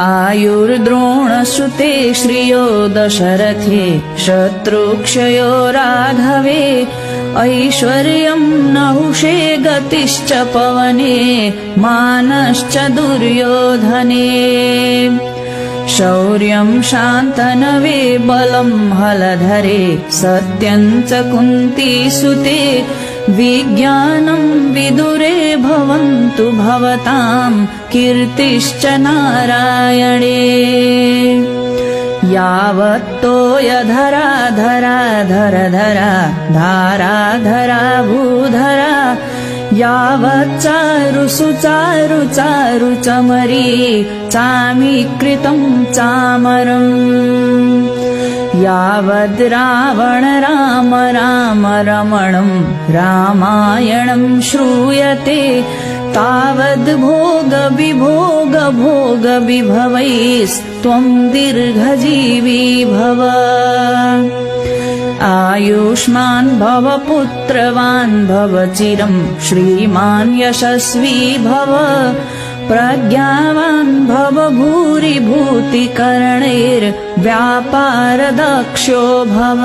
आयुर्द्रोणसुते श्रियो दशरथे शत्रुक्षयो राघवे ऐश्वर्यं नहुषे गतिश्च पवने मानश्च दुर्योधने शौर्यं शान्तनवे बलं हलधरे सत्यं च कुन्तीसुते विज्ञानं विदुरे भवन्तु भवतां कीर्तिश्च नारायणे यावत्तोयधरा धरा धर धरा धारा धरा भूधरा यावच्चारु सुचारु चारु चमरी चामीकृतं चामरम् यावद् रावण राम राम रमणं रामायणं श्रूयते तावद् भोग विभोग भोग विभवैस्त्वं दीर्घजीवी भव आयुष्मान् भव पुत्रवान् भव चिरं श्रीमान् यशस्वी भव प्रज्ञावान् भव भूरि भूतिकरणैर्व्यापारदक्षो भव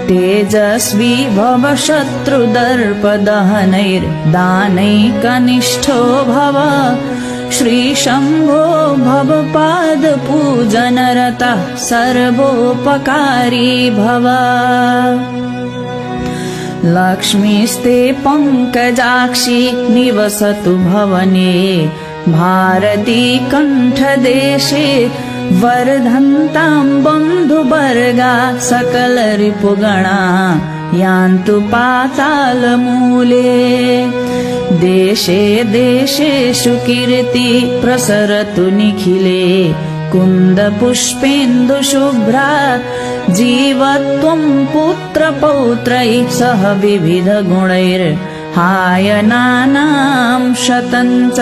तेजस्वी भव शत्रुदर्पदहनैर्दानैकनिष्ठो भव श्रीशम्भो भव पादपूजनरतः सर्वोपकारी भव लक्ष्मीस्ते पङ्कजाक्षी निवसतु भवने भारती कण्ठदेशे वर्धन्तां बन्धुवर्गा सकलरिपुगणा यान्तु पातालमूले देशे देशेषु कीर्ति प्रसरतु निखिले कुन्दपुष्पेन्दुशुभ्रा जीवत्वं पुत्रपौत्रैः सह विविधगुणैर्हायनानां शतं च।